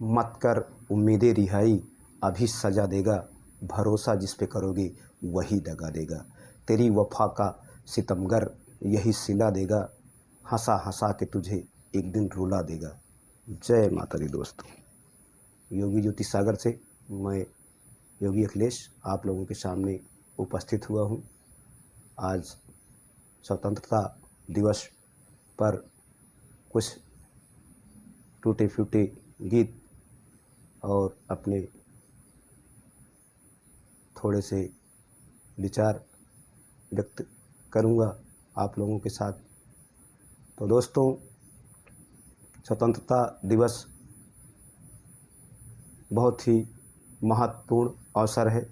मत कर उम्मीदें रिहाई, अभी सजा देगा, भरोसा जिस पे करोगे वही दगा देगा। तेरी वफ़ा का सितमगर यही सिला देगा, हंसा हंसा के तुझे एक दिन रुला देगा। जय माता दी दोस्तों। योगी ज्योति सागर से मैं योगी अखिलेश आप लोगों के सामने उपस्थित हुआ हूँ। आज स्वतंत्रता दिवस पर कुछ टूटे फूटे गीत और अपने थोड़े से विचार व्यक्त करूँगा आप लोगों के साथ। तो दोस्तों, स्वतंत्रता दिवस बहुत ही महत्वपूर्ण अवसर है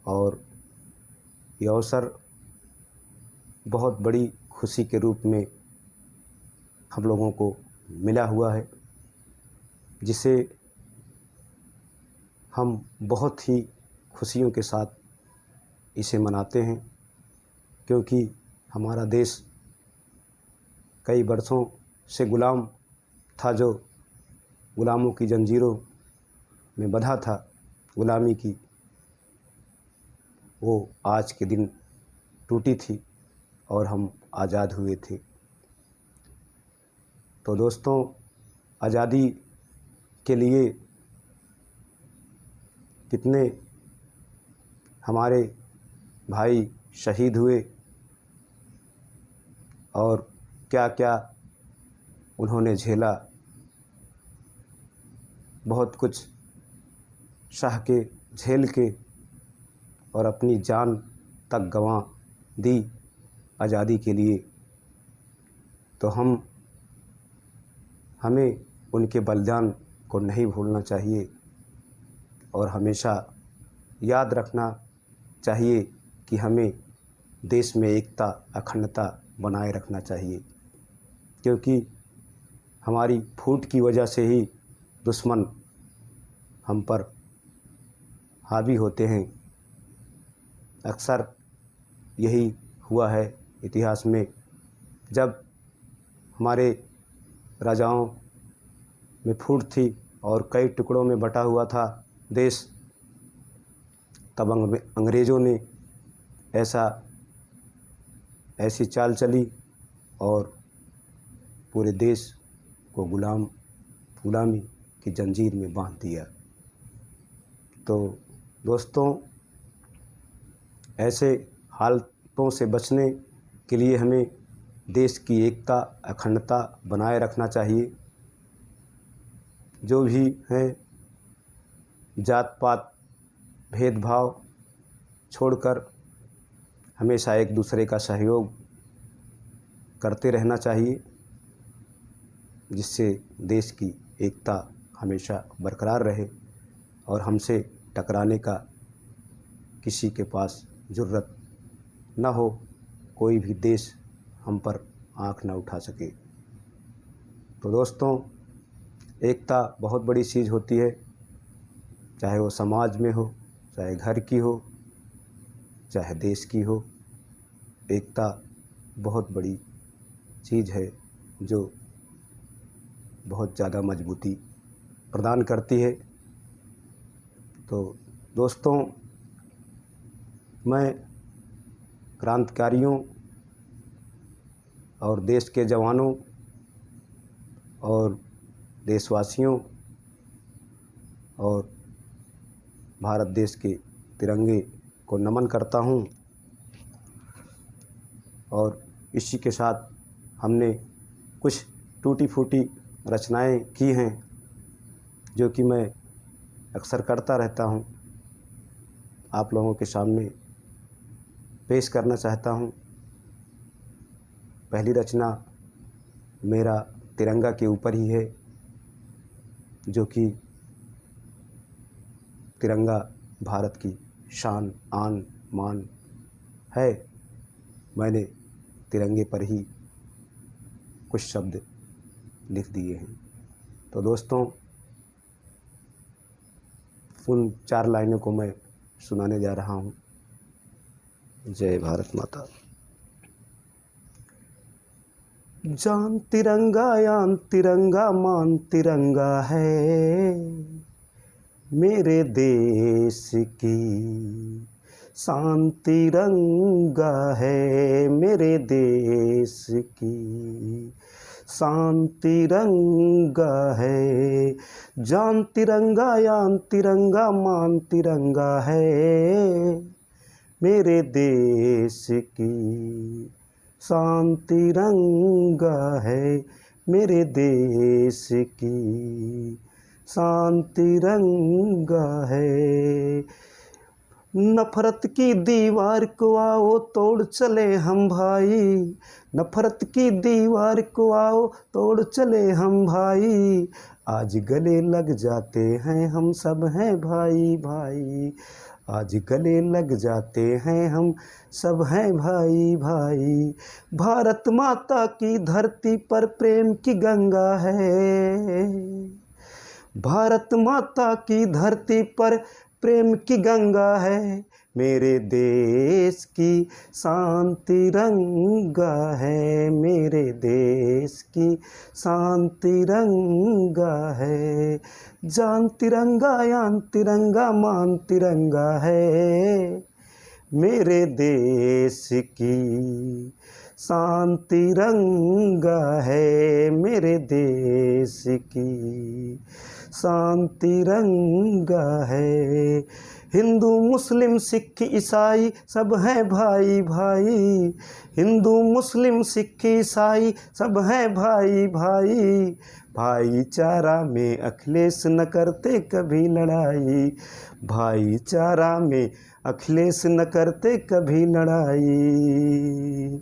और ये अवसर बहुत बड़ी खुशी के रूप में हम लोगों को मिला हुआ है, जिसे हम बहुत ही खुशियों के साथ इसे मनाते हैं, क्योंकि हमारा देश कई वर्षों से गुलाम था, जो गुलामों की जंजीरों में बंधा था गुलामी की, वो आज के दिन टूटी थी और हम आज़ाद हुए थे। तो दोस्तों, आज़ादी के लिए कितने हमारे भाई शहीद हुए और क्या क्या उन्होंने झेला, बहुत कुछ सह के झेल के और अपनी जान तक गंवा दी आज़ादी के लिए। तो हमें उनके बलिदान को नहीं भूलना चाहिए और हमेशा याद रखना चाहिए कि हमें देश में एकता अखंडता बनाए रखना चाहिए, क्योंकि हमारी फूट की वजह से ही दुश्मन हम पर हावी होते हैं। अक्सर यही हुआ है इतिहास में, जब हमारे राजाओं में फूट थी और कई टुकड़ों में बटा हुआ था देश, तब अंग्रेज़ों ने ऐसी चाल चली और पूरे देश को गुलामी की जंजीर में बांध दिया। तो दोस्तों, ऐसे हालातों से बचने के लिए हमें देश की एकता अखंडता बनाए रखना चाहिए। जो भी हैं, जात पात भेदभाव छोड़कर हमेशा एक दूसरे का सहयोग करते रहना चाहिए, जिससे देश की एकता हमेशा बरकरार रहे और हमसे टकराने का किसी के पास जुर्रत न हो, कोई भी देश हम पर आँख न उठा सके। तो दोस्तों, एकता बहुत बड़ी चीज़ होती है, चाहे वो समाज में हो, चाहे घर की हो, चाहे देश की हो। एकता बहुत बड़ी चीज़ है जो बहुत ज़्यादा मजबूती प्रदान करती है। तो दोस्तों, मैं क्रांतिकारियों और देश के जवानों और देशवासियों और भारत देश के तिरंगे को नमन करता हूँ। और इसी के साथ हमने कुछ टूटी फूटी रचनाएं की हैं, जो कि मैं अक्सर करता रहता हूँ, आप लोगों के सामने पेश करना चाहता हूँ। पहली रचना मेरा तिरंगा के ऊपर ही है, जो कि तिरंगा भारत की शान आन मान है। मैंने तिरंगे पर ही कुछ शब्द लिख दिए हैं। तो दोस्तों, उन 4 लाइनों को मैं सुनाने जा रहा हूँ। जय भारत माता। जान तिरंगा यान तिरंगा मान तिरंगा है मेरे देश की, शान तिरंगा है मेरे देश की, शान तिरंगा है। जान तिरंगा यान तिरंगा मान तिरंगा है मेरे देश की, शान तिरंगा है मेरे देश की, शान तिरंगा है। नफरत की दीवार को आओ तोड़ चले हम भाई, नफरत की दीवार को आओ तोड़ चले हम भाई, आज गले लग जाते हैं हम सब हैं भाई भाई, आज गले लग जाते हैं हम सब हैं भाई भाई। भारत माता की धरती पर प्रेम की गंगा है, भारत माता की धरती पर प्रेम की गंगा है मेरे देश की, शान तिरंगा है मेरे देश की, शान तिरंगा है। जान तिरंगा यान तिरंगा मान तिरंगा है मेरे देश की, शान तिरंगा है मेरे देश की, शान तिरंगा है। हिंदू मुस्लिम सिख ईसाई सब हैं भाई भाई, हिंदू मुस्लिम सिख ईसाई सब हैं भाई भाई, भाईचारा में अखिलेश न करते कभी लड़ाई, भाईचारा में अखिलेश न करते कभी लड़ाई।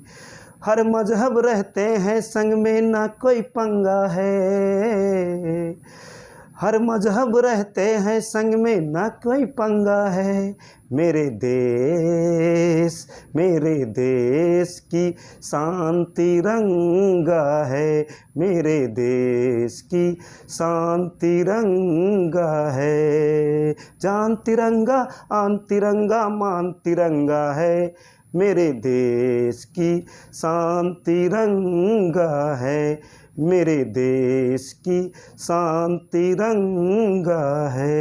हर मजहब रहते हैं संग में ना कोई पंगा है, हर मजहब रहते हैं संग में ना कोई पंगा है मेरे देश की, शान तिरंगा है मेरे देश की, शान तिरंगा है। जान तिरंगा आन तिरंगा मान तिरंगा है मेरे देश की, शान तिरंगा है मेरे देश की, शान तिरंगा है।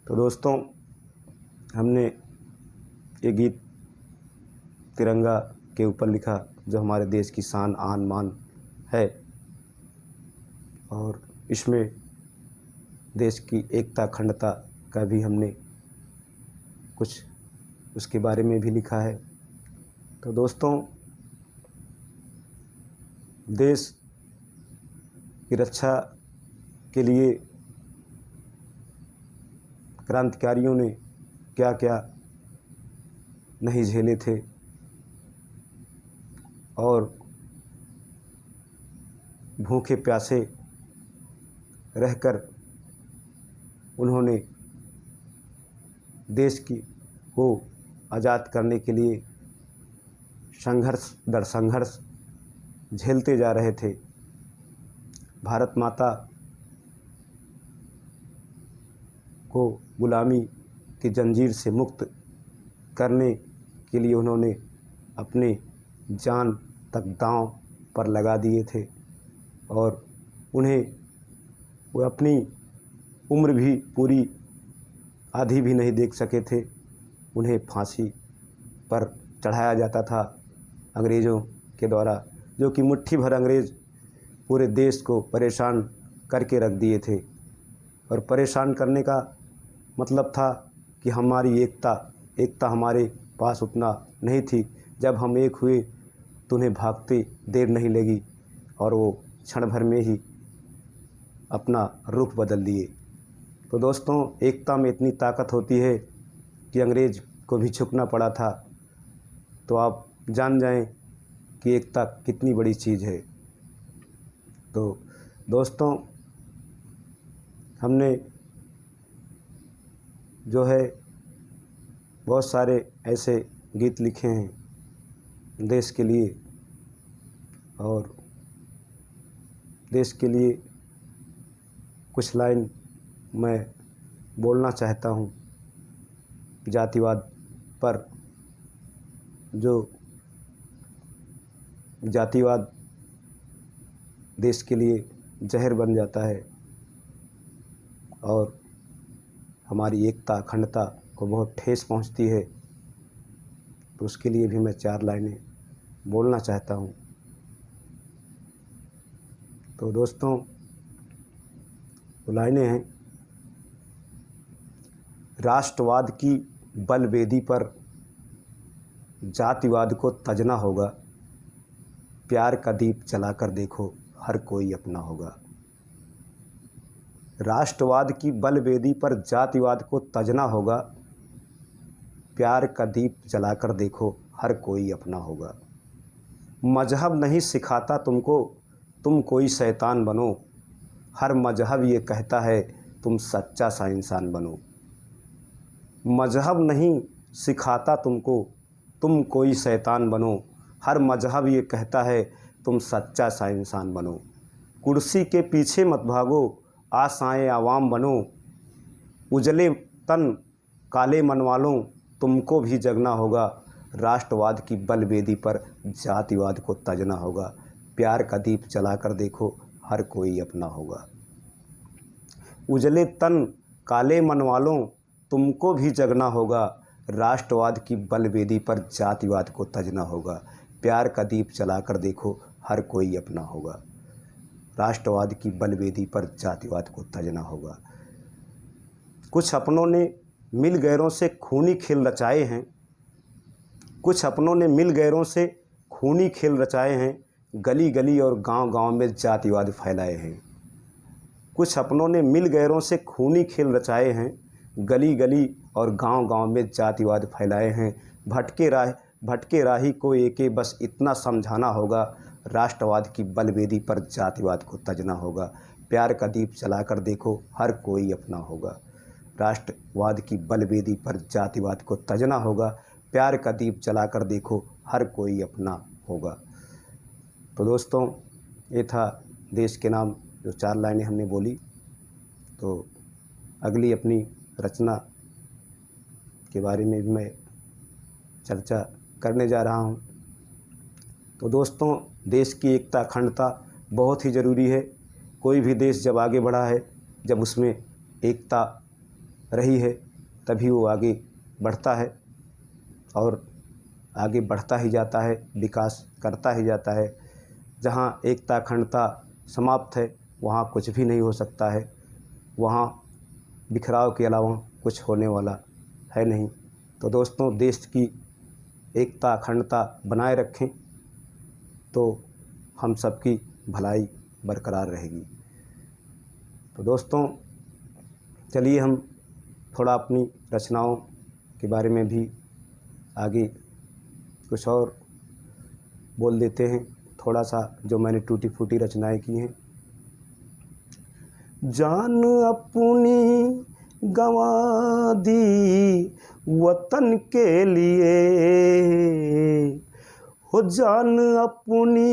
तो दोस्तों, हमने ये गीत तिरंगा के ऊपर लिखा जो हमारे देश की शान आन मान है, और इसमें देश की एकता अखंडता का भी हमने कुछ उसके बारे में भी लिखा है। तो दोस्तों, देश की रक्षा के लिए क्रांतिकारियों ने क्या क्या नहीं झेले थे, और भूखे प्यासे रहकर उन्होंने देश को आज़ाद करने के लिए संघर्ष दर संघर्ष झेलते जा रहे थे। भारत माता को गुलामी की जंजीर से मुक्त करने के लिए उन्होंने अपने जान तक दांव पर लगा दिए थे, और उन्हें वो अपनी उम्र भी पूरी आधी भी नहीं देख सके थे। उन्हें फांसी पर चढ़ाया जाता था अंग्रेज़ों के द्वारा, जो कि मुट्ठी भर अंग्रेज़ पूरे देश को परेशान करके रख दिए थे। और परेशान करने का मतलब था कि हमारी एकता हमारे पास उतना नहीं थी। जब हम एक हुए तो उन्हें भागते देर नहीं लगी, और वो क्षण भर में ही अपना रुख बदल दिए। तो दोस्तों, एकता में इतनी ताकत होती है कि अंग्रेज़ को भी झुकना पड़ा था। तो आप जान जाएं कि एकता कितनी बड़ी चीज़ है। तो दोस्तों, हमने जो है बहुत सारे ऐसे गीत लिखे हैं देश के लिए, और देश के लिए कुछ लाइन मैं बोलना चाहता हूँ। जातिवाद पर जो जातिवाद देश के लिए जहर बन जाता है और हमारी एकता अखंडता को बहुत ठेस पहुंचती है, तो उसके लिए भी मैं 4 लाइनें बोलना चाहता हूं। तो दोस्तों, वो लाइनें हैं, राष्ट्रवाद की बलवेदी पर जातिवाद को तजना होगा, प्यार का दीप जलाकर देखो हर कोई अपना होगा। राष्ट्रवाद की बलवेदी पर जातिवाद को तजना होगा, प्यार का दीप जलाकर देखो हर कोई अपना होगा। मजहब नहीं सिखाता तुमको तुम कोई शैतान बनो, हर मजहब ये कहता है तुम सच्चा सा इंसान बनो। मजहब नहीं सिखाता तुमको तुम कोई शैतान बनो, हर मजहब ये कहता है तुम सच्चा सा इंसान बनो। कुर्सी के पीछे मत भागो, आशाएं आवाम बनो, उजले तन काले मन वालों तुमको भी जगना होगा। राष्ट्रवाद की बलवेदी पर जातिवाद को तजना होगा, प्यार का दीप जलाकर देखो हर कोई अपना होगा। उजले तन काले मन वालों तुमको भी जगना होगा, राष्ट्रवाद की बलवेदी पर जातिवाद को तजना होगा, प्यार का दीप जलाकर देखो हर कोई अपना होगा। राष्ट्रवाद की बलवेदी पर जातिवाद को तजना होगा। कुछ अपनों ने मिल गैरों से खूनी खेल रचाए हैं, कुछ अपनों ने मिल गैरों से खूनी खेल रचाए हैं, गली गली और गांव गांव में जातिवाद फैलाए हैं। कुछ अपनों ने मिल गैरों से खूनी खेल रचाए हैं, गली गली और गांव गांव में जातिवाद फैलाए हैं। भटके राही को एके बस इतना समझाना होगा, राष्ट्रवाद की बलवेदी पर जातिवाद को तजना होगा, प्यार का दीप जलाकर देखो हर कोई अपना होगा। राष्ट्रवाद की बलवेदी पर जातिवाद को तजना होगा, प्यार का दीप जलाकर देखो हर कोई अपना होगा। तो दोस्तों, ये था देश के नाम जो 4 लाइनें हमने बोली। तो अगली अपनी रचना के बारे में भी मैं चर्चा करने जा रहा हूँ। तो दोस्तों, देश की एकता अखंडता बहुत ही ज़रूरी है। कोई भी देश जब आगे बढ़ा है, जब उसमें एकता रही है, तभी वो आगे बढ़ता है और आगे बढ़ता ही जाता है, विकास करता ही जाता है। जहाँ एकता अखंडता समाप्त है, वहाँ कुछ भी नहीं हो सकता है, वहाँ बिखराव के अलावा कुछ होने वाला है नहीं। तो दोस्तों, देश की एकता अखंडता बनाए रखें तो हम सबकी भलाई बरकरार रहेगी। तो दोस्तों, चलिए हम थोड़ा अपनी रचनाओं के बारे में भी आगे कुछ और बोल देते हैं, थोड़ा सा जो मैंने टूटी फूटी रचनाएं की हैं। जान अपनी गंवा दी वतन के लिए, हो जान अपनी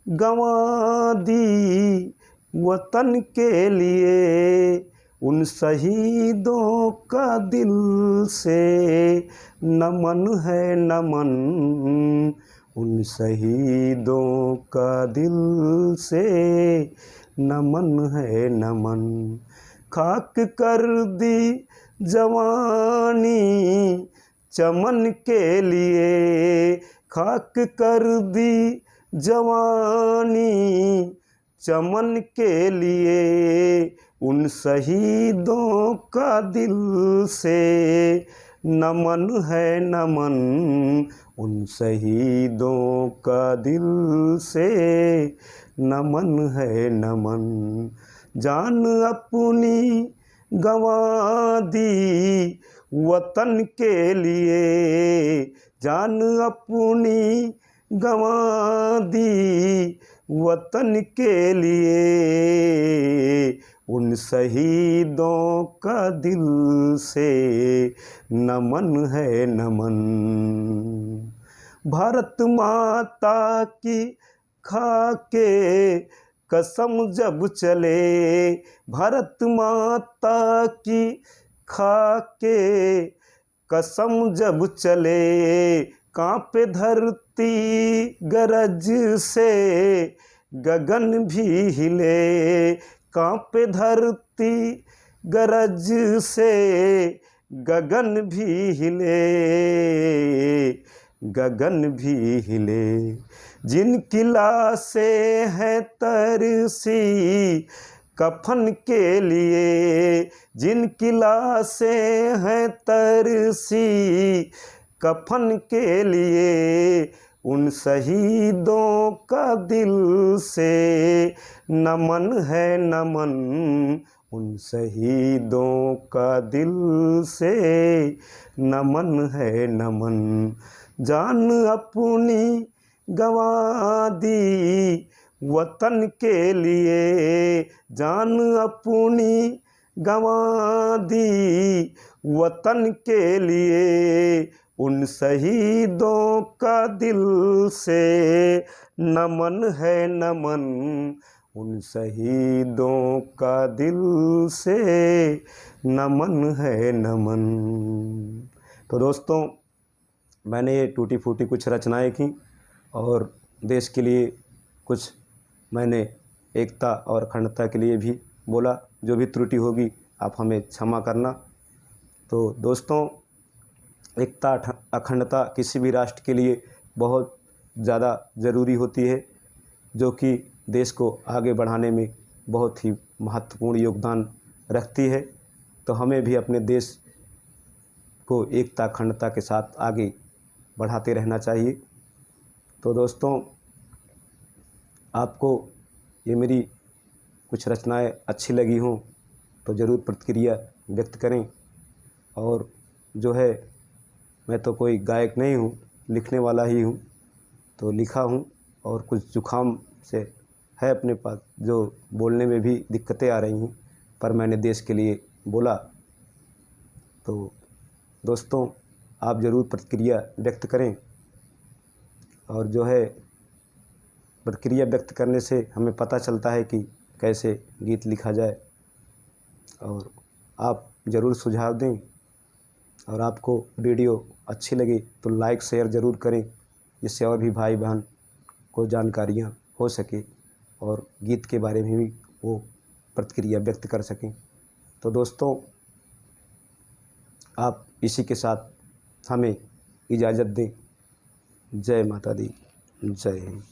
गंवा दी वतन के लिए, उन शहीदों का दिल से नमन है नमन, उन शहीदों का दिल से नमन है नमन। खाक कर दी जवानी चमन के लिए, खाक कर दी जवानी चमन के लिए, उन शहीदों का दिल से नमन है नमन, उन शहीदों का दिल से नमन है नमन। जान अपनी गंवा दी वतन के लिए, जान अपनी गंवा दी वतन के लिए, उन शहीदों का दिल से नमन है नमन। भारत माता की खाके कसम जब चले, भारत माता की खाके कसम जब चले, कांपे धरती गरज से गगन भी हिले, कांपे धरती गरज से गगन भी हिले, गगन भी हिले। जिनकी लाशें हैं तरसी कफन के लिए, जिनकी लाशें हैं तरसी कफन के लिए, उन शहीदों का दिल से नमन है नमन, उन शहीदों का दिल से नमन है नमन। जान अपनी गंवा दी वतन के लिए, जान अपनी गंवा दी वतन के लिए, उन शहीदों का दिल से नमन है नमन, उन शहीदों का दिल से नमन है नमन। तो दोस्तों, मैंने ये टूटी फूटी कुछ रचनाएं की और देश के लिए कुछ मैंने एकता और अखंडता के लिए भी बोला। जो भी त्रुटि होगी आप हमें क्षमा करना। तो दोस्तों, एकता अखंडता किसी भी राष्ट्र के लिए बहुत ज़्यादा ज़रूरी होती है, जो कि देश को आगे बढ़ाने में बहुत ही महत्वपूर्ण योगदान रखती है। तो हमें भी अपने देश को एकता अखंडता के साथ आगे बढ़ाते रहना चाहिए। तो दोस्तों, आपको ये मेरी कुछ रचनाएं अच्छी लगी हों तो ज़रूर प्रतिक्रिया व्यक्त करें। और जो है, मैं तो कोई गायक नहीं हूँ, लिखने वाला ही हूँ। तो लिखा हूँ और कुछ जुकाम से है अपने पास, जो बोलने में भी दिक्कतें आ रही हैं, पर मैंने देश के लिए बोला। तो दोस्तों, आप ज़रूर प्रतिक्रिया व्यक्त करें। और जो है, प्रतिक्रिया व्यक्त करने से हमें पता चलता है कि कैसे गीत लिखा जाए। और आप ज़रूर सुझाव दें। और आपको वीडियो अच्छी लगी तो लाइक शेयर ज़रूर करें, जिससे और भी भाई बहन को जानकारियाँ हो सके और गीत के बारे में भी वो प्रतिक्रिया व्यक्त कर सकें। तो दोस्तों, आप इसी के साथ हमें इजाज़त दें। जय माता दी, जय हिंद।